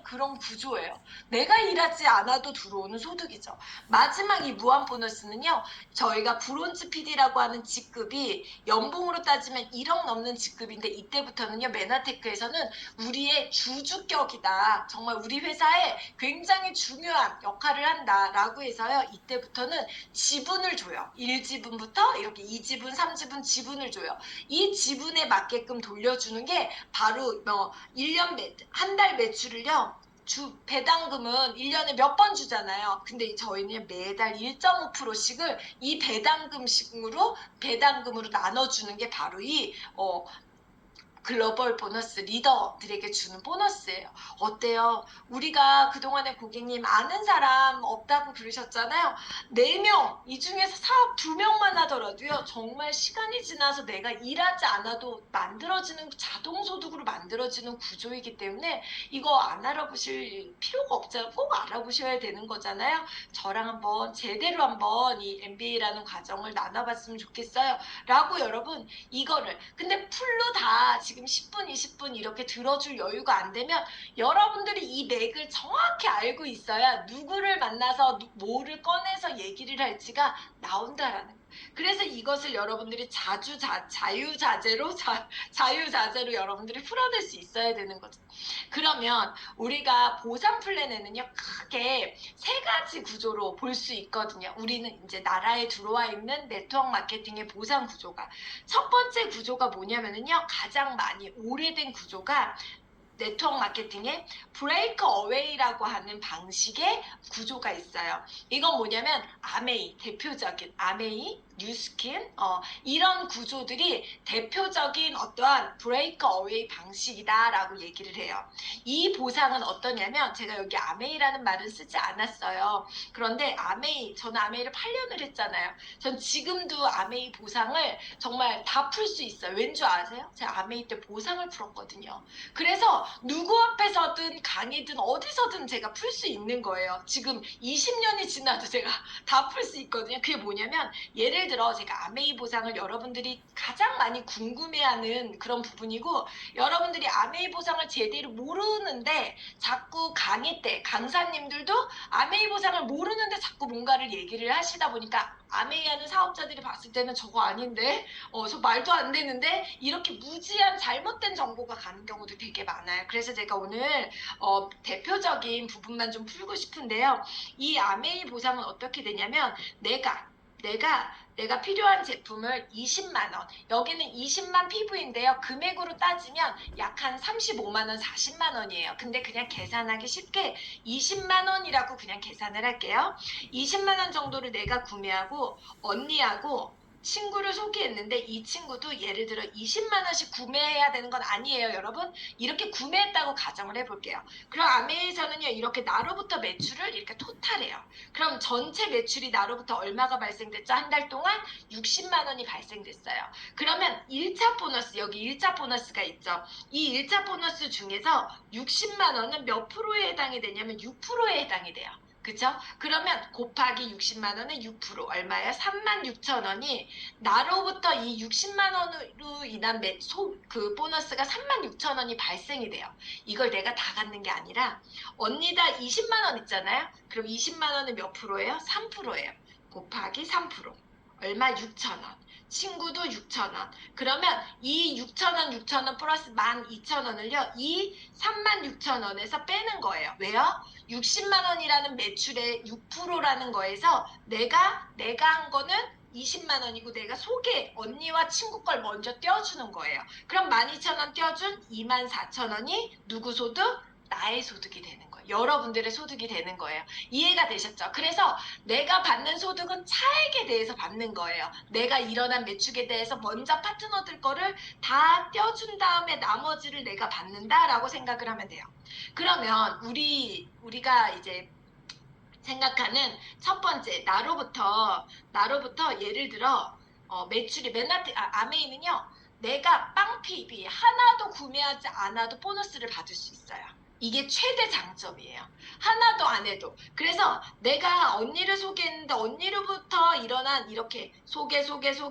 그런 구조예요. 내가 일하지 않아도 들어오는 소득이죠. 마지막 이 무한 보너스는요. 저희가 브론즈 PD라고 하는 직급이 연봉으로 따지면 1억 넘는 직급인데 이때부터는요. 메나테크에서는 우리의 주주격이다. 정말 우리 회사에 굉장히 중요한 역할을 한다라고 해서요. 이때부터는 지분을 줘요. 1지분부터 이렇게 2지분, 3지분 지분을 줘요. 이 지분에 맞게끔 돌려주는 게 바로 1년 한 달 매출을요. 배당금은 1년에 몇 번 주잖아요. 근데 저희는 매달 1.5%씩을 이 배당금으로 나눠주는 게 바로 이 글로벌 보너스 리더들에게 주는 보너스예요. 어때요? 우리가 그동안에 고객님 아는 사람 없다고 그러셨잖아요. 4명, 이 중에서 사업 2명만 하더라도요. 정말 시간이 지나서 내가 일하지 않아도 만들어지는 자동소득으로 만들어지는 구조이기 때문에 이거 안 알아보실 필요가 없잖아요. 꼭 알아보셔야 되는 거잖아요. 저랑 한번 제대로 한번 이 MBA라는 과정을 나눠봤으면 좋겠어요. 라고 여러분 이거를 근데 풀로 다 지금 10분, 20분 이렇게 들어줄 여유가 안 되면 여러분들이 이 맥을 정확히 알고 있어야 누구를 만나서 뭐를 꺼내서 얘기를 할지가 나온다라는 거예요. 그래서 이것을 여러분들이 자유자재로 여러분들이 풀어낼 수 있어야 되는 거죠. 그러면 우리가 보상 플랜에는요 크게 3가지 구조로 볼 수 있거든요. 우리는 이제 나라에 들어와 있는 네트워크 마케팅의 보상 구조가 첫 번째 구조가 뭐냐면요. 가장 많이 오래된 구조가 네트워크 마케팅의 브레이크 어웨이라고 하는 방식의 구조가 있어요. 이건 뭐냐면 아메이, 대표적인 아메이, 뉴스킨 이런 구조들이 대표적인 어떠한 브레이크 어웨이 방식이다라고 얘기를 해요. 이 보상은 어떠냐면 제가 여기 아메이라는 말은 쓰지 않았어요. 그런데 저는 아메이를 8년을 했잖아요. 전 지금도 아메이 보상을 정말 다 풀 수 있어요. 왠 줄 아세요? 제가 아메이 때 보상을 풀었거든요. 그래서 누구 앞에서든 강의든 어디서든 제가 풀 수 있는 거예요. 지금 20년이 지나도 제가 다 풀 수 있거든요. 그게 뭐냐면 예를 들어 제가 아메이 보상을 여러분들이 가장 많이 궁금해하는 그런 부분이고 여러분들이 아메이 보상을 제대로 모르는데 자꾸 강의 때 강사님들도 아메이 보상을 모르는데 자꾸 뭔가를 얘기를 하시다 보니까 아메이 하는 사업자들이 봤을 때는 저거 아닌데 저 말도 안 되는데 이렇게 무지한 잘못된 정보가 가는 경우도 되게 많아요. 그래서 제가 오늘 대표적인 부분만 좀 풀고 싶은데요. 이 아메이 보상은 어떻게 되냐면 내가 필요한 제품을 20만 원, 여기는 20만 PV인데요. 금액으로 따지면 약 한 35만 원, 40만 원이에요. 근데 그냥 계산하기 쉽게 20만 원이라고 그냥 계산을 할게요. 20만 원 정도를 내가 구매하고 언니하고 친구를 소개했는데 이 친구도 예를 들어 20만 원씩 구매해야 되는 건 아니에요, 여러분. 이렇게 구매했다고 가정을 해볼게요. 그럼 아메이에서는요, 이렇게 나로부터 매출을 이렇게 토탈해요. 그럼 전체 매출이 나로부터 얼마가 발생됐죠? 한 달 동안 60만 원이 발생됐어요. 그러면 1차 보너스, 여기 1차 보너스가 있죠. 이 1차 보너스 중에서 60만 원은 몇 프로에 해당이 되냐면 6%에 해당이 돼요. 그죠? 그러면 곱하기 60만 원은 6% 얼마예요? 36,000원이 나로부터 이 60만 원으로 인한 그 보너스가 36,000원이 발생이 돼요. 이걸 내가 다 갖는 게 아니라 언니다 20만 원 있잖아요. 그럼 20만 원은 몇 프로예요? 3%예요. 곱하기 3%. 얼마? 6,000원. 친구도 6,000원. 그러면 이 6,000원 플러스 12,000원을요. 이 36,000원에서 빼는 거예요. 왜요? 60만 원이라는 매출의 6%라는 거에서 내가 한 거는 20만 원이고 내가 언니와 친구 걸 먼저 떼어주는 거예요. 그럼 12,000원 떼어준 24,000원이 누구 소득? 나의 소득이 되는 거예요. 여러분들의 소득이 되는 거예요. 이해가 되셨죠? 그래서 내가 받는 소득은 차액에 대해서 받는 거예요. 내가 일어난 매출에 대해서 먼저 파트너들 거를 다 떼어준 다음에 나머지를 내가 받는다라고 생각을 하면 돼요. 그러면 우리가 이제 생각하는 첫 번째 나로부터 예를 들어 매출이 아메이는요. 내가 빵 PB 하나도 구매하지 않아도 보너스를 받을 수 있어요. 이게 최대 장점이에요. 하나도 안 해도. 그래서 내가 언니를 소개했는데 언니로부터 일어난 이렇게 소개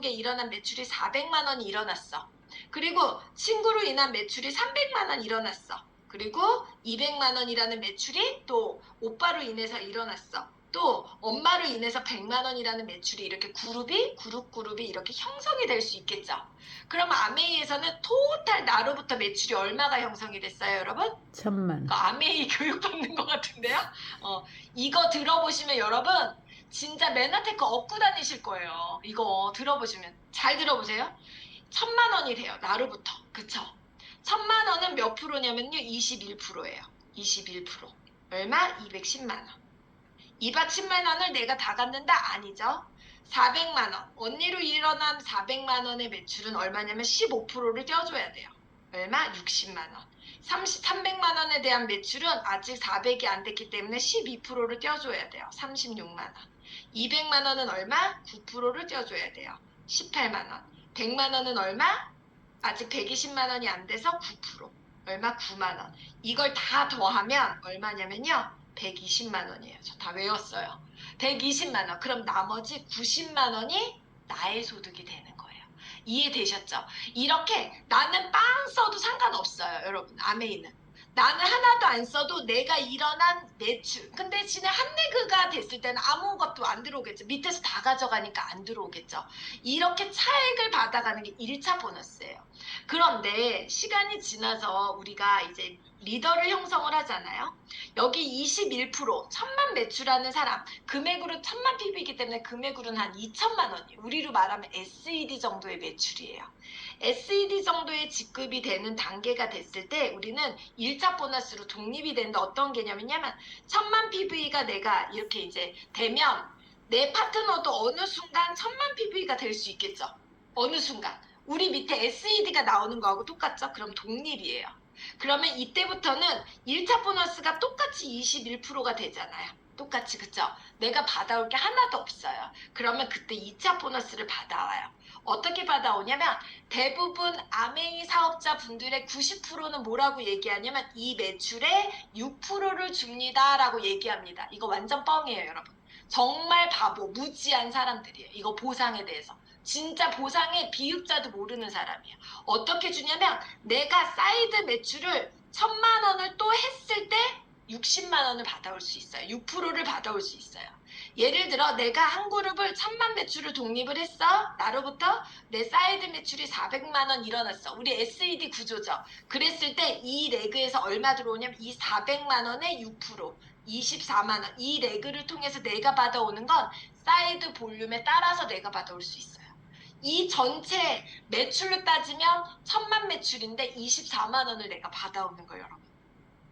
일어난 매출이 400만 원이 일어났어. 그리고 친구로 인한 매출이 300만 원 일어났어. 그리고 200만 원이라는 매출이 또 오빠로 인해서 일어났어. 또 엄마로 인해서 100만 원이라는 매출이 이렇게 그룹이 이렇게 형성이 될 수 있겠죠. 그럼 아메이에서는 토탈 나로부터 매출이 얼마가 형성이 됐어요, 여러분? 1000만. 아메이 교육받는 것 같은데요? 이거 들어보시면 여러분 진짜 메나테크 얻고 다니실 거예요. 이거 들어보시면 잘 들어보세요. 1000만 원이 돼요. 나로부터. 그쵸? 1000만 원은 몇 프로냐면요. 21%예요. 21%. 얼마? 210만 원. 210만 원을 내가 다 갖는다? 아니죠. 400만 원. 언니로 일어난 400만 원의 매출은 얼마냐면 15%를 떼어줘야 돼요. 얼마? 60만 원. 300만 원에 대한 매출은 아직 400이 안 됐기 때문에 12%를 떼어줘야 돼요. 36만 원. 200만 원은 얼마? 9%를 떼어줘야 돼요. 18만 원. 100만 원은 얼마? 아직 120만 원이 안 돼서 9%. 얼마? 9만 원. 이걸 다 더하면 얼마냐면요. 120만 원이에요. 저 다 외웠어요. 120만 원. 그럼 나머지 90만 원이 나의 소득이 되는 거예요. 이해되셨죠? 이렇게 나는 빵 써도 상관없어요. 여러분, 아메이는. 나는 하나도 안 써도 내가 일어난 매출. 근데 진짜 한내그가 됐을 때는 아무것도 안 들어오겠죠. 밑에서 다 가져가니까 안 들어오겠죠. 이렇게 차액을 받아가는 게 1차 보너스예요. 그런데 시간이 지나서 우리가 이제 리더를 형성을 하잖아요. 여기 21% 1000만 매출하는 사람 금액으로 1000만 PB이기 때문에 금액으로는 한 2천만 원이 우리로 말하면 SED 정도의 매출이에요. SED 정도의 직급이 되는 단계가 됐을 때 우리는 1차 보너스로 독립이 되는데 어떤 개념이냐면 1000만 PV가 내가 이렇게 이제 되면 내 파트너도 어느 순간 1000만 PV가 될 수 있겠죠. 어느 순간. 우리 밑에 SED가 나오는 거하고 똑같죠? 그럼 독립이에요. 그러면 이때부터는 1차 보너스가 똑같이 21%가 되잖아요. 똑같이, 그쵸? 내가 받아올 게 하나도 없어요. 그러면 그때 2차 보너스를 받아와요. 어떻게 받아오냐면 대부분 아메이 사업자 분들의 90%는 뭐라고 얘기하냐면 이 매출의 6%를 줍니다 라고 얘기합니다. 이거 완전 뻥이에요, 여러분. 정말 바보, 무지한 사람들이에요. 이거 보상에 대해서. 진짜 보상의 비읍자도 모르는 사람이에요. 어떻게 주냐면 내가 사이드 매출을 1000만 원을 또 했을 때 60만 원을 받아올 수 있어요. 6%를 받아올 수 있어요. 예를 들어 내가 한 그룹을 1000만 매출을 독립을 했어. 나로부터 내 사이드 매출이 400만 원 일어났어. 우리 SED 구조죠. 그랬을 때 이 레그에서 얼마 들어오냐면 이 400만 원의 6%, 24만 원. 이 레그를 통해서 내가 받아오는 건 사이드 볼륨에 따라서 내가 받아올 수 있어요. 이 전체 매출로 따지면 1000만 매출인데 24만 원을 내가 받아오는 거예요, 여러분.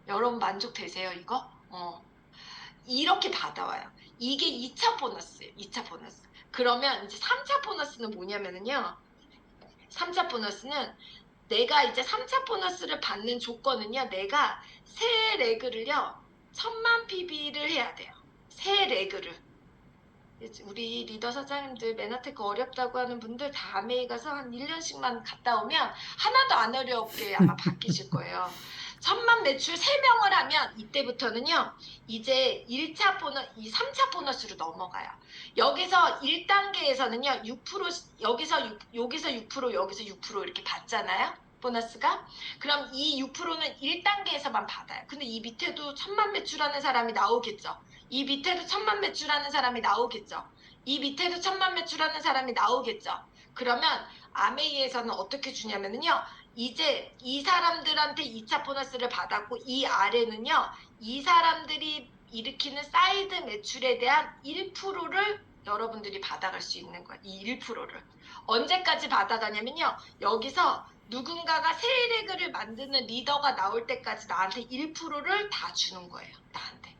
여러분 만족되세요, 이거? 이렇게 받아와요. 이게 2차 보너스예요. 2차 보너스. 그러면 이제 3차 보너스는 뭐냐면요. 3차 보너스는 내가 이제 3차 보너스를 받는 조건은요. 내가 새 레그를요. 1000만 PB를 해야 돼요. 새 레그를. 우리 리더 사장님들 메나테크 어렵다고 하는 분들 다 아메이 가서 한 1년씩만 갔다 오면 하나도 안 어렵게 아마 바뀌실 거예요. 1000만 매출 3명을 하면 이때부터는요. 이제 1차 보너스, 3차 보너스로 넘어가요. 여기서 1단계에서는요. 6% 여기서 6% 여기서 6% 이렇게 받잖아요. 보너스가. 그럼 이 6%는 1단계에서만 받아요. 근데 이 밑에도 1000만 매출하는 사람이 나오겠죠. 이 밑에도 1000만 매출하는 사람이 나오겠죠. 이 밑에도 1000만 매출하는 사람이 나오겠죠. 그러면 아메이에서는 어떻게 주냐면요. 이제 이 사람들한테 2차 보너스를 받았고 이 아래는요. 이 사람들이 일으키는 사이드 매출에 대한 1%를 여러분들이 받아갈 수 있는 거예요. 이 1%를. 언제까지 받아가냐면요. 여기서 누군가가 세일레그를 만드는 리더가 나올 때까지 나한테 1%를 다 주는 거예요. 나한테.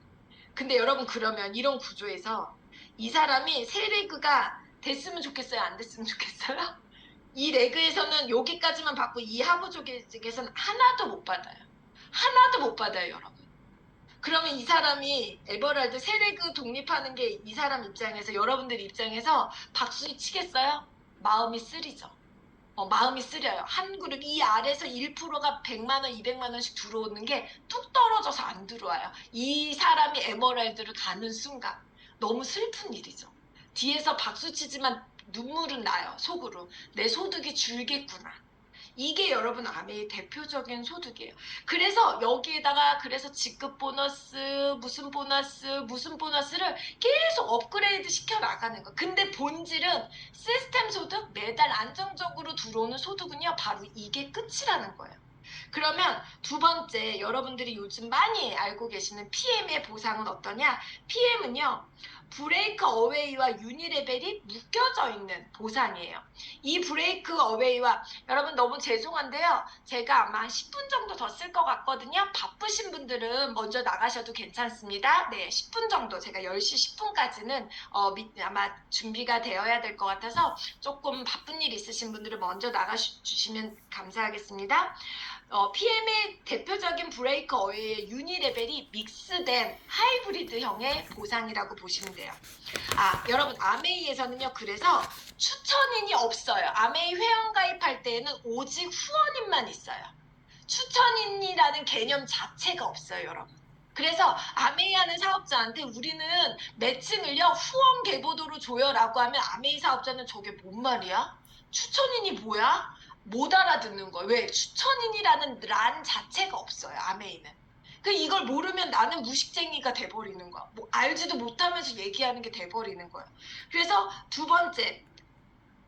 근데 여러분 그러면 이런 구조에서 이 사람이 세 레그가 됐으면 좋겠어요? 안 됐으면 좋겠어요? 이 레그에서는 여기까지만 받고 이 하부 쪽에서는 하나도 못 받아요. 하나도 못 받아요, 여러분. 그러면 이 사람이 에버랄드 세 레그 독립하는 게 이 사람 입장에서 여러분들 입장에서 박수 치겠어요? 마음이 쓰리죠. 마음이 쓰려요. 한 그룹 이 아래서 1%가 100만 원, 200만 원씩 들어오는 게 뚝 떨어져서 안 들어와요. 이 사람이 에메랄드를 가는 순간 너무 슬픈 일이죠. 뒤에서 박수 치지만 눈물은 나요. 속으로. 내 소득이 줄겠구나. 이게 여러분 아메의 대표적인 소득이에요. 그래서 여기에다가 그래서 직급 보너스, 무슨 보너스, 무슨 보너스를 계속 업그레이드 시켜 나가는 거. 근데 본질은 시스템 소득, 매달 안정적으로 들어오는 소득은요, 바로 이게 끝이라는 거예요. 그러면 두 번째, 여러분들이 요즘 많이 알고 계시는 PM의 보상은 어떠냐? PM은요, 브레이크 어웨이와 유니레벨이 묶여져 있는 보상이에요. 이 브레이크 어웨이와, 여러분 너무 죄송한데요. 제가 아마 10분 정도 더 쓸 것 같거든요. 바쁘신 분들은 먼저 나가셔도 괜찮습니다. 네, 10분 정도, 제가 10시 10분까지는 아마 준비가 되어야 될 것 같아서 조금 바쁜 일 있으신 분들은 먼저 나가주시면 감사하겠습니다. PM의 대표적인 브레이크 어웨이의 유니레벨이 믹스된 하이브리드형의 보상이라고 보시면 돼요. 여러분 아메이에서는요, 그래서 추천인이 없어요. 아메이 회원 가입할 때에는 오직 후원인만 있어요. 추천인이라는 개념 자체가 없어요, 여러분. 그래서 아메이 하는 사업자한테 우리는 매칭을요, 후원 계보도로 줘요라고 하면 아메이 사업자는 저게 뭔 말이야? 추천인이 뭐야? 못 알아듣는 거예요. 왜? 추천인이라는 란 자체가 없어요, 아메이는. 이걸 모르면 나는 무식쟁이가 돼버리는 거야. 뭐 알지도 못하면서 얘기하는 게 돼버리는 거예요. 그래서 두 번째,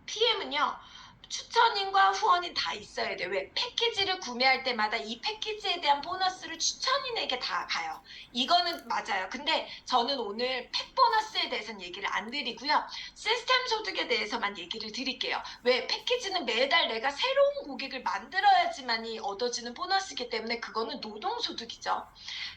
PM은요, 추천인과 후원인 다 있어야 돼. 왜? 패키지를 구매할 때마다 이 패키지에 대한 보너스를 추천인에게 다 가요. 이거는 맞아요. 근데 저는 오늘 팩 보너스에 대해서는 얘기를 안 드리고요. 시스템 소득에 대해서만 얘기를 드릴게요. 왜? 패키지는 매달 내가 새로운 고객을 만들어야지만이 얻어지는 보너스이기 때문에 그거는 노동소득이죠.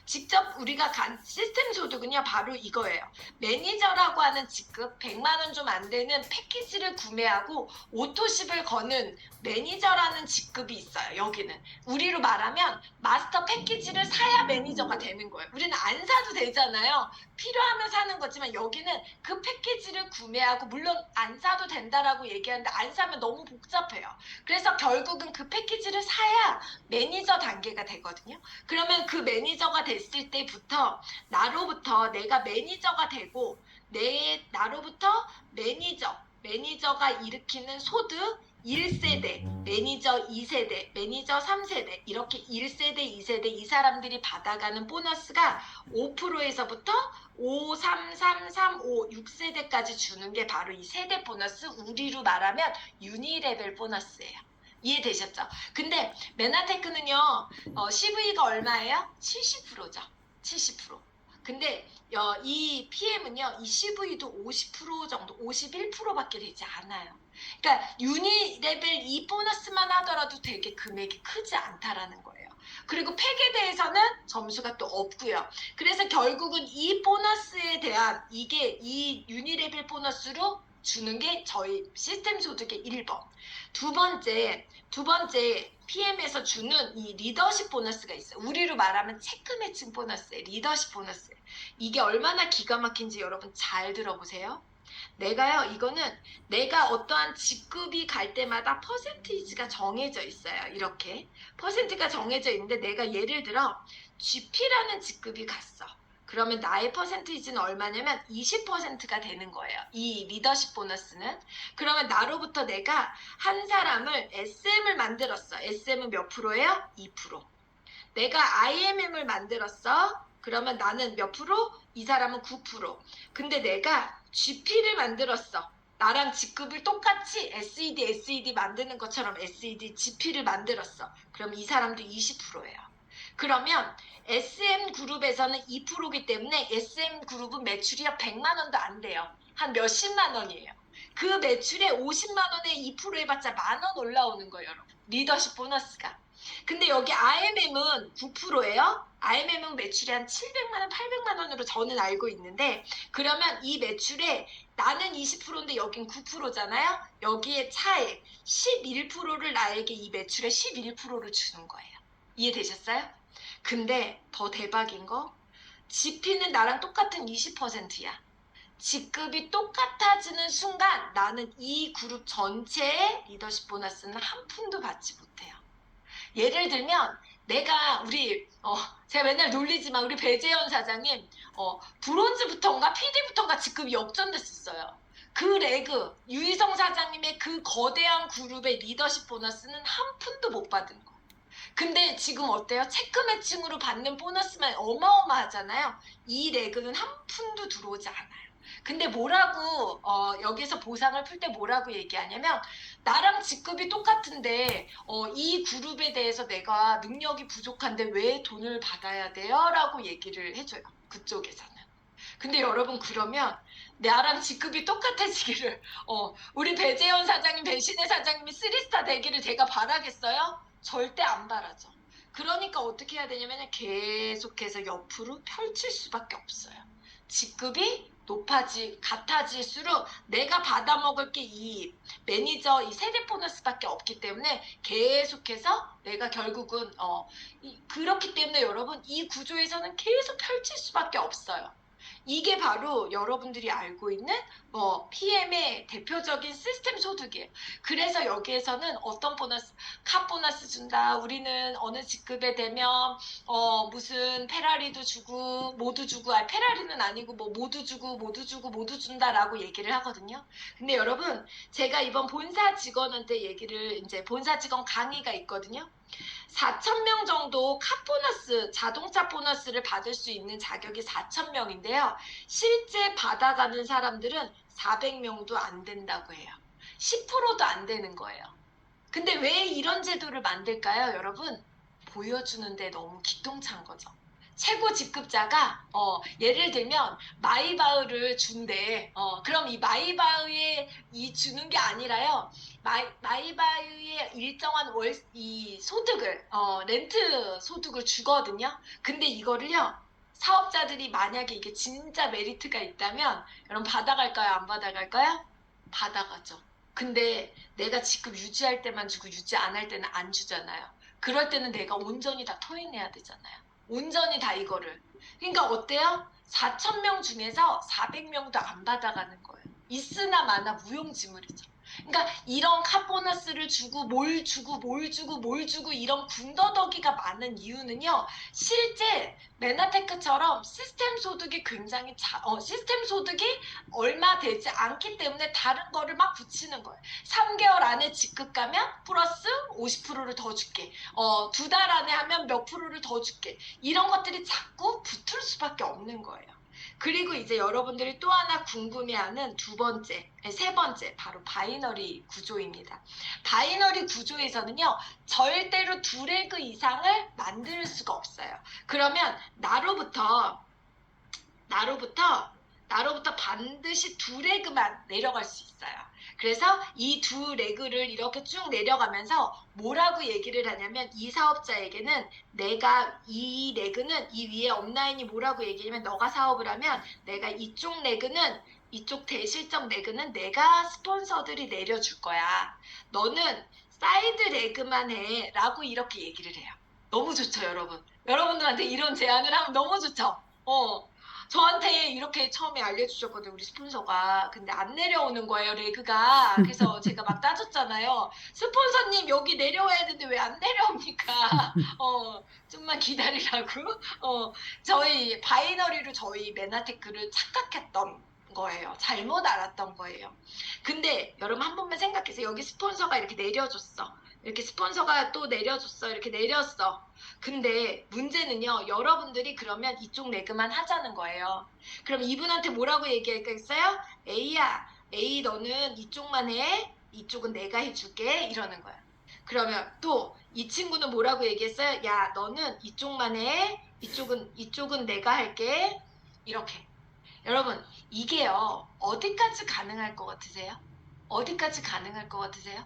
직접 우리가 간 시스템 소득은요, 바로 이거예요. 매니저라고 하는 직급 100만 원 좀 안 되는 패키지를 구매하고 오토십을 거는 매니저라는 직급이 있어요. 여기는 우리로 말하면 마스터 패키지를 사야 매니저가 되는 거예요. 우리는 안 사도 되잖아요. 필요하면 사는 거지만 여기는 그 패키지를 구매하고, 물론 안 사도 된다라고 얘기하는데 안 사면 너무 복잡해요. 그래서 결국은 그 패키지를 사야 매니저 단계가 되거든요. 그러면 그 매니저가 됐을 때부터 나로부터 내가 매니저가 되고, 나로부터 매니저가 일으키는 소득 1세대, 매니저 2세대, 매니저 3세대, 이렇게 1세대, 2세대 이 사람들이 받아가는 보너스가 5%에서부터 5, 3, 3, 3, 5, 6세대까지 주는 게 바로 이 세대 보너스, 우리로 말하면 유니레벨 보너스예요. 이해되셨죠? 근데 메나테크는요, CV가 얼마예요? 70%죠. 70%. 근데 이 PM은요, 이 CV도 50% 정도, 51%밖에 되지 않아요. 그러니까 유니레벨 이 보너스만 하더라도 되게 금액이 크지 않다라는 거예요. 그리고 팩에 대해서는 점수가 또 없고요. 그래서 결국은 이 보너스에 대한, 이게 이 유니레벨 보너스로 주는 게 저희 시스템 소득의 1번. 두 번째 PM에서 주는 이 리더십 보너스가 있어요. 우리로 말하면 체크 매칭 보너스예요. 리더십 보너스. 이게 얼마나 기가 막힌지 여러분 잘 들어보세요. 이거는 내가 어떠한 직급이 갈 때마다 퍼센티지가 정해져 있어요. 이렇게 퍼센트가 정해져 있는데, 내가 예를 들어 GP라는 직급이 갔어. 그러면 나의 퍼센티지는 얼마냐면 20%가 되는 거예요. 이 리더십 보너스는. 그러면 나로부터 내가 한 사람을 SM을 만들었어. SM은 몇 프로예요? 2%. 내가 IMM을 만들었어. 그러면 나는 몇 프로? 이 사람은 9%. 근데 내가 GP를 만들었어. 나랑 직급을 똑같이 SED 만드는 것처럼 SED, GP를 만들었어. 그럼 이 사람도 20%예요. 그러면 SM그룹에서는 2%이기 때문에 SM그룹은 매출이 100만 원도 안 돼요. 한 몇십만 원이에요. 그 매출에 50만 원에 2% 해봤자 10,000원 올라오는 거예요, 여러분. 리더십 보너스가. 근데 여기 IMM은 9%예요. IMM은 매출이 한 700만 원, 800만 원으로 저는 알고 있는데, 그러면 이 매출에 나는 20%인데 여긴 9%잖아요. 여기에 차액 11%를 나에게 이 매출의 11%를 주는 거예요. 이해되셨어요? 근데 더 대박인 거, GP는 나랑 똑같은 20%야. 직급이 똑같아지는 순간 나는 이 그룹 전체의 리더십 보너스는 한 푼도 받지 못해요. 예를 들면 제가 맨날 놀리지만 우리 배재현 사장님 브론즈부터인가 PD부터인가 직급이 역전됐었어요. 그 레그, 유희성 사장님의 그 거대한 그룹의 리더십 보너스는 한 푼도 못 받은 거예요. 근데 지금 어때요? 체크 매칭으로 받는 보너스만 어마어마하잖아요. 이 레그는 한 푼도 들어오지 않아요. 근데 뭐라고 여기서 보상을 풀 때 뭐라고 얘기하냐면 나랑 직급이 똑같은데 이 그룹에 대해서 내가 능력이 부족한데 왜 돈을 받아야 돼요? 라고 얘기를 해줘요. 그쪽에서는. 근데 여러분 그러면 나랑 직급이 똑같아지기를 우리 배재현 사장님, 배신혜 사장님이 3스타 되기를 제가 바라겠어요? 절대 안 바라죠. 그러니까 어떻게 해야 되냐면 계속해서 옆으로 펼칠 수밖에 없어요. 직급이 같아질수록 내가 받아먹을 게 이 매니저 이 세대 보너스밖에 없기 때문에 계속해서 내가 결국은 그렇기 때문에 여러분 이 구조에서는 계속 펼칠 수밖에 없어요. 이게 바로 여러분들이 알고 있는 PM의 대표적인 시스템 소득이에요. 그래서 여기에서는 어떤 보너스, 카 보너스 준다. 우리는 어느 직급에 되면 무슨 페라리도 주고 모두 주고 페라리는 아니고 뭐 모두 주고 모두 주고 모두 준다라고 얘기를 하거든요. 근데 여러분 제가 이번 본사 직원한테 이제 본사 직원 강의가 있거든요. 4,000명 정도 카 보너스, 자동차 보너스를 받을 수 있는 자격이 4,000명인데요. 실제 받아가는 사람들은 400명도 안 된다고 해요. 10%도 안 되는 거예요. 근데 왜 이런 제도를 만들까요, 여러분? 보여주는데 너무 기똥찬 거죠. 최고 직급자가 예를 들면 마이바흐를 준대. 그럼 이 마이바흐에 이 주는 게 아니라요. 마이바흐의 일정한 이 소득을 렌트 소득을 주거든요. 근데 이거를요. 사업자들이 만약에 이게 진짜 메리트가 있다면 여러분 받아갈까요? 안 받아갈까요? 받아가죠. 근데 내가 직급 유지할 때만 주고 유지 안 할 때는 안 주잖아요. 그럴 때는 내가 온전히 다 토해내야 되잖아요. 온전히 다 이거를. 그러니까 어때요? 4,000명 중에서 400명도 안 받아가는 거예요. 있으나 마나 무용지물이죠. 그러니까 이런 카 보너스를 주고 뭘 주고 뭘 주고 뭘 주고 이런 군더더기가 많은 이유는요. 실제 메나테크처럼 시스템 소득이 굉장히 시스템 소득이 얼마 되지 않기 때문에 다른 거를 막 붙이는 거예요. 3개월 안에 직급 가면 플러스 50%를 더 줄게. 2달 안에 하면 몇 프로를 더 줄게. 이런 것들이 자꾸 붙을 수밖에 없는 거예요. 그리고 이제 여러분들이 또 하나 궁금해하는 세 번째 바로 바이너리 구조입니다. 바이너리 구조에서는요. 절대로 2레그 이상을 만들 수가 없어요. 그러면 나로부터 반드시 2레그만 내려갈 수 있어요. 그래서 이 2레그를 이렇게 쭉 내려가면서 뭐라고 얘기를 하냐면 이 사업자에게는 내가 이 레그는 이 위에 업라인이 뭐라고 얘기하면 너가 사업을 하면 내가 이쪽 레그는 이쪽 대실적 레그는 내가 스폰서들이 내려줄 거야. 너는 사이드 레그만 해 라고 이렇게 얘기를 해요. 너무 좋죠, 여러분. 여러분들한테 이런 제안을 하면 너무 좋죠. 저한테 이렇게 처음에 알려주셨거든요, 우리 스폰서가. 근데 안 내려오는 거예요, 레그가. 그래서 제가 막 따졌잖아요. 스폰서님, 여기 내려와야 되는데 왜 안 내려옵니까? 좀만 기다리라고. 저희 바이너리로 저희 메나테크를 착각했던 거예요. 잘못 알았던 거예요. 근데 여러분 한 번만 생각해서 여기 스폰서가 이렇게 내려줬어. 이렇게 스폰서가 또 내려줬어. 이렇게 내렸어. 근데 문제는요. 여러분들이 그러면 이쪽 레그만 하자는 거예요. 그럼 이분한테 뭐라고 얘기할까요? A야, A 너는 이쪽만 해. 이쪽은 내가 해줄게. 이러는 거야. 그러면 또 이 친구는 뭐라고 얘기했어요? 야, 너는 이쪽만 해. 이쪽은 내가 할게. 이렇게. 여러분, 이게요. 어디까지 가능할 것 같으세요? 어디까지 가능할 것 같으세요?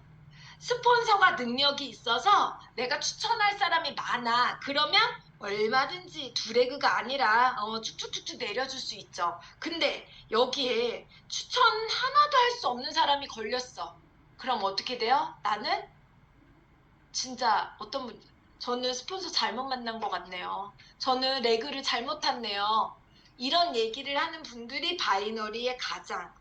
스폰서가 능력이 있어서 내가 추천할 사람이 많아. 그러면 얼마든지 2레그가 아니라 쭉쭉쭉쭉 내려줄 수 있죠. 근데 여기에 추천 하나도 할 수 없는 사람이 걸렸어. 그럼 어떻게 돼요? 나는 진짜 저는 스폰서 잘못 만난 것 같네요. 저는 레그를 잘못 탔네요. 이런 얘기를 하는 분들이 바이너리의 가장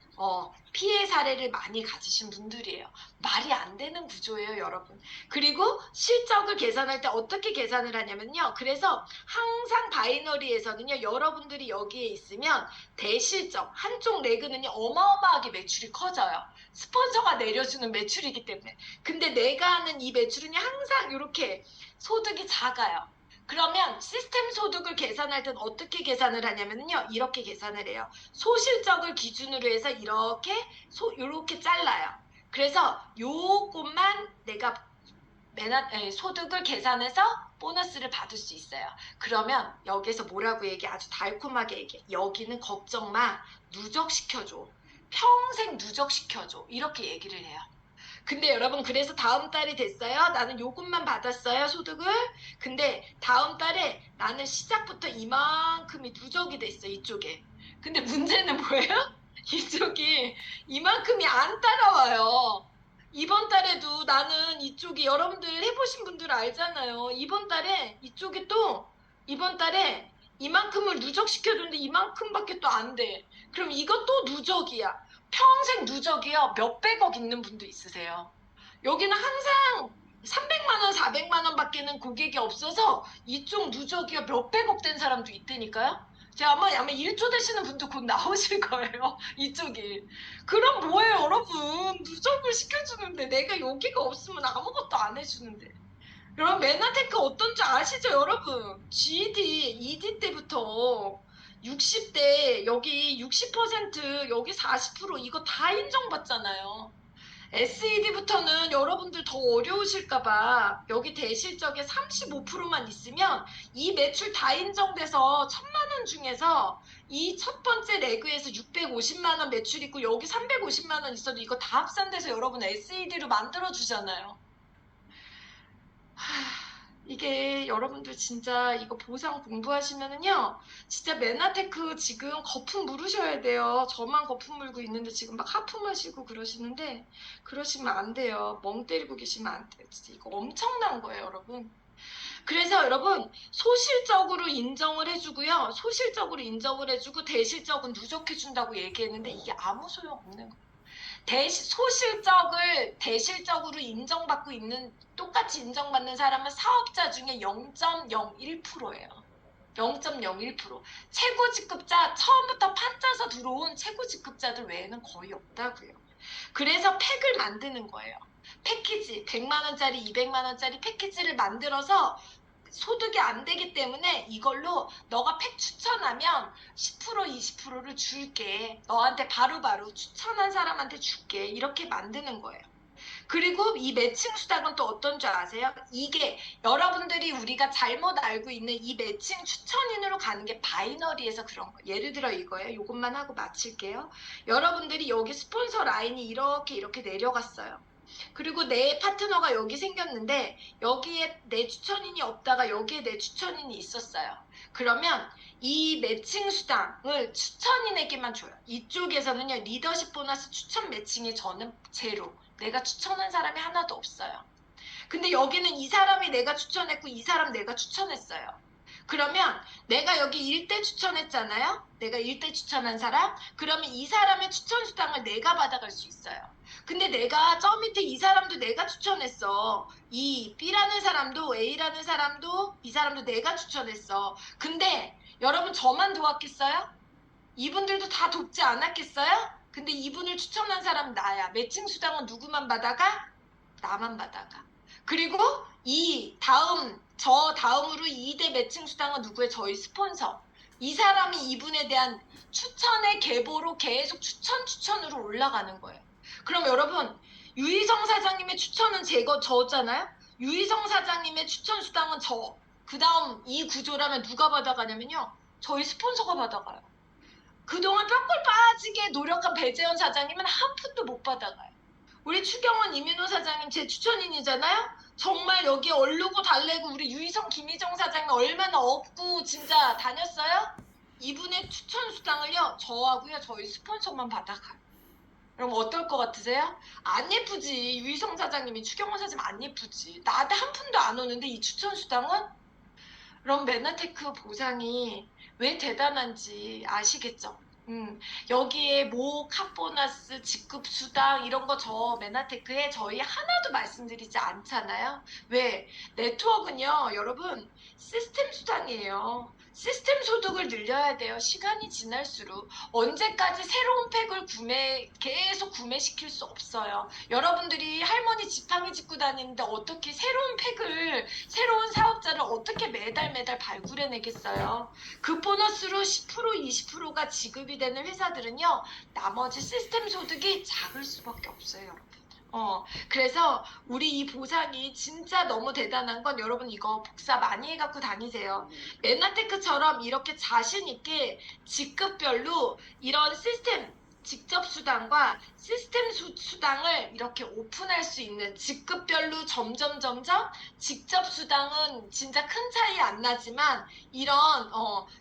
피해 사례를 많이 가지신 분들이에요. 말이 안 되는 구조예요, 여러분. 그리고 실적을 계산할 때 어떻게 계산을 하냐면요. 그래서 항상 바이너리에서는요, 여러분들이 여기에 있으면 대실적, 한쪽 레그는요, 어마어마하게 매출이 커져요. 스폰서가 내려주는 매출이기 때문에. 근데 내가 하는 이 매출은 항상 이렇게 소득이 작아요. 그러면 시스템 소득을 계산할 때는 어떻게 계산을 하냐면요. 이렇게 계산을 해요. 소실적을 기준으로 해서 이렇게 잘라요. 그래서 요것만 내가 소득을 계산해서 보너스를 받을 수 있어요. 그러면 여기서 뭐라고 아주 달콤하게 얘기해. 여기는 걱정 마. 누적시켜줘. 평생 누적시켜줘. 이렇게 얘기를 해요. 근데 여러분 그래서 다음 달이 됐어요. 나는 요금만 받았어요. 소득을. 근데 다음 달에 나는 시작부터 이만큼이 누적이 됐어. 이쪽에. 근데 문제는 뭐예요? 이쪽이 이만큼이 안 따라와요. 이번 달에도 나는 이쪽이 여러분들 해보신 분들 알잖아요. 이번 달에 이쪽이 또 이번 달에 이만큼을 누적시켜줬는데 이만큼밖에 또 안 돼. 그럼 이것도 누적이야. 평생 누적이요. 몇백억 있는 분도 있으세요. 여기는 항상 300만 원, 400만 원밖에는 고객이 없어서 이쪽 누적이요. 몇백억 된 사람도 있다니까요. 제가 아마 1조 되시는 분도 곧 나오실 거예요. 이쪽이. 그럼 뭐예요, 여러분? 누적을 시켜주는데 내가 여기가 없으면 아무것도 안 해주는데. 여러분 메나테크 어떤지 아시죠, 여러분? GD, ED 때부터 60대 여기 60% 여기 40% 이거 다 인정받잖아요. SED부터는 여러분들 더 어려우실까봐 여기 대실적에 35%만 있으면 이 매출 다 인정돼서 1000만 원 중에서 이 첫 번째 레그에서 650만 원 매출 있고 여기 350만 원 있어도 이거 다 합산돼서 여러분 SED로 만들어 주잖아요. 이게 여러분들 진짜 이거 보상 공부하시면은요 진짜 메나테크 지금 거품 물으셔야 돼요. 저만 거품 물고 있는데 지금 막 하품하시고 그러시는데 그러시면 안 돼요. 멍 때리고 계시면 안 돼요. 진짜 이거 엄청난 거예요, 여러분. 그래서 여러분 소실적으로 인정을 해주고요. 소실적으로 인정을 해주고 대실적은 누적해준다고 얘기했는데 이게 아무 소용없는 거예요. 소실적을 대실적으로 인정받고 있는 똑같이 인정받는 사람은 사업자 중에 0.01%예요. 0.01%. 최고 직급자 처음부터 판짜서 들어온 최고 직급자들 외에는 거의 없다고요. 그래서 팩을 만드는 거예요. 패키지 100만 원짜리, 200만 원짜리 패키지를 만들어서 소득이 안 되기 때문에 이걸로 너가 팩 추천하면 10% 20%를 줄게. 너한테 바로바로 추천한 사람한테 줄게. 이렇게 만드는 거예요. 그리고 이 매칭 수당은 또 어떤 줄 아세요? 이게 여러분들이 우리가 잘못 알고 있는 이 매칭 추천인으로 가는 게 바이너리에서 그런 거예요. 예를 들어 이거예요. 이것만 하고 마칠게요. 여러분들이 여기 스폰서 라인이 이렇게 내려갔어요. 그리고 내 파트너가 여기 생겼는데 여기에 내 추천인이 없다가 여기에 내 추천인이 있었어요. 그러면 이 매칭 수당을 추천인에게만 줘요. 이쪽에서는요. 리더십 보너스 추천 매칭이 저는 제로. 내가 추천한 사람이 하나도 없어요. 근데 여기는 이 사람이 내가 추천했고 이 사람 내가 추천했어요. 그러면 내가 여기 1대 추천했잖아요. 내가 1대 추천한 사람. 그러면 이 사람의 추천 수당을 내가 받아갈 수 있어요. 근데 내가 저 밑에 이 사람도 내가 추천했어. 이 B라는 사람도 A라는 사람도 이 사람도 내가 추천했어. 근데 여러분 저만 도왔겠어요? 이분들도 다 돕지 않았겠어요? 근데 이분을 추천한 사람은 나야. 매칭 수당은 누구만 받아가? 나만 받아가. 그리고 저 다음으로 2대 매칭 수당은 누구의? 저희 스폰서. 이 사람이 이분에 대한 추천의 계보로 계속 추천으로 올라가는 거예요. 그럼 여러분 유희성 사장님의 추천은 저잖아요. 유희성 사장님의 추천 수당은 저. 그 다음 이 구조라면 누가 받아가냐면요. 저희 스폰서가 받아가요. 그동안 뼈골 빠지게 노력한 배재현 사장님은 한 푼도 못 받아가요. 우리 추경원 이민호 사장님 제 추천인이잖아요. 정말 여기 얼르고 달래고 우리 유희성 김희정 사장님 얼마나 업고 진짜 다녔어요. 이분의 추천 수당을요 저하고요 저희 스폰서만 받아가요. 그럼 어떨 것 같으세요? 안 예쁘지. 유희성 사장님이 추경원 사장님 안 예쁘지. 나한테 한 푼도 안 오는데 이 추천 수당은? 그럼 메나테크 보상이 왜 대단한지 아시겠죠? 여기에 뭐 카보너스, 직급수당 이런 거 저 메나테크에 저희 하나도 말씀드리지 않잖아요. 왜? 네트워크는요, 여러분, 시스템 수당이에요. 시스템 소득을 늘려야 돼요. 시간이 지날수록. 언제까지 새로운 팩을 계속 구매시킬 수 없어요. 여러분들이 할머니 지팡이 짚고 다니는데 어떻게 새로운 사업자를 어떻게 매달 발굴해내겠어요? 그 보너스로 10% 20%가 지급이 되는 회사들은요, 나머지 시스템 소득이 작을 수밖에 없어요, 여러분. 그래서 우리 이 보상이 진짜 너무 대단한 건 여러분 이거 복사 많이 해갖고 다니세요. 메나테크처럼 이렇게 자신 있게 직급별로 이런 시스템 직접 수당과 시스템 수당을 이렇게 오픈할 수 있는 직급별로 점점 직접 수당은 진짜 큰 차이 안 나지만 이런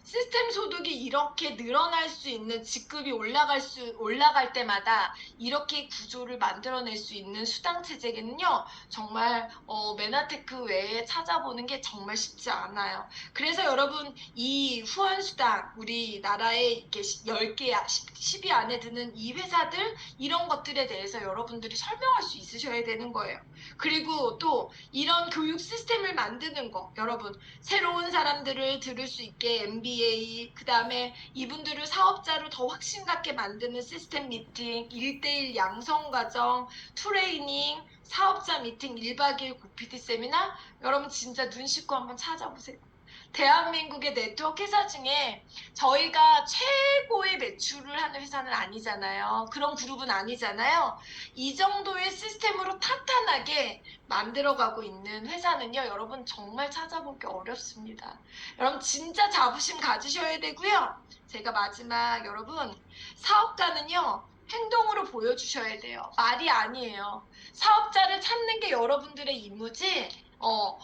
시스템 소득이 이렇게 늘어날 수 있는 직급이 올라갈 때마다 이렇게 구조를 만들어낼 수 있는 수당 체제는요 정말 메나테크 외에 찾아보는 게 정말 쉽지 않아요. 그래서 여러분 이 후원 수당 우리나라에 이렇게 10개, 10위 안에 드는 이 회사들 이런 것들에 대해서 여러분들이 설명할 수 있으셔야 되는 거예요. 그리고 또 이런 교육 시스템을 만드는 거 여러분 새로운 사람들을 들을 수 있게 MBA 그 다음에 이분들을 사업자로 더 확신 갖게 만드는 시스템 미팅 1대1 양성과정 트레이닝 사업자 미팅 1박 2일 고PT 세미나 여러분 진짜 눈 씻고 한번 찾아보세요. 대한민국의 네트워크 회사 중에 저희가 최고의 매출을 하는 회사는 아니잖아요. 그런 그룹은 아니잖아요. 이 정도의 시스템으로 탄탄하게 만들어가고 있는 회사는요. 여러분 정말 찾아보기 어렵습니다. 여러분 진짜 자부심 가지셔야 되고요. 제가 마지막 여러분 사업가는요. 행동으로 보여주셔야 돼요. 말이 아니에요. 사업자를 찾는 게 여러분들의 임무지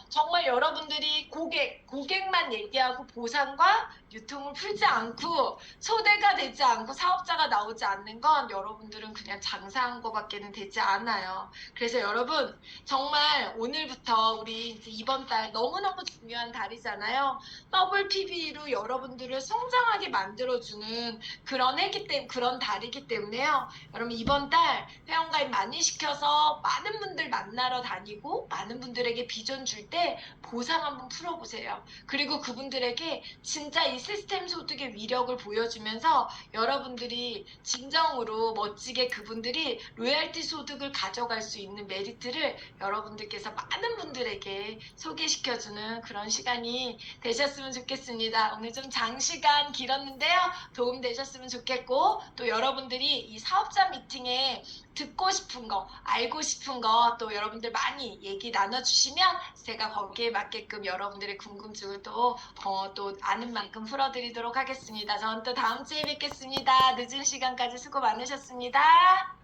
정말 여러분들이 고객만 얘기하고 보상과 유통을 풀지 않고 초대가 되지 않고 사업자가 나오지 않는 건 여러분들은 그냥 장사한 거밖에는 되지 않아요. 그래서 여러분 정말 오늘부터 우리 이제 이번 달 너무너무 중요한 달이잖아요. 더블 PB로 여러분들을 성장하게 만들어주는 그런 달이기 때문에요. 여러분 이번 달 회원가입 많이 시켜서 많은 분들 만나러 다니고 많은 분들에게 비전 줄 때 보상 한번 풀어보세요. 그리고 그분들에게 진짜 이 시스템 소득의 위력을 보여주면서 여러분들이 진정으로 멋지게 그분들이 로열티 소득을 가져갈 수 있는 메리트를 여러분들께서 많은 분들에게 소개시켜주는 그런 시간이 되셨으면 좋겠습니다. 오늘 좀 장시간 길었는데요. 도움 되셨으면 좋겠고 또 여러분들이 이 사업자 미팅에 듣고 싶은 거, 알고 싶은 거 또 여러분들 많이 얘기 나눠주시면 제가 거기에 맞게끔 여러분들의 궁금증을 또 아는 만큼 풀어드리도록 하겠습니다. 저는 또 다음 주에 뵙겠습니다. 늦은 시간까지 수고 많으셨습니다.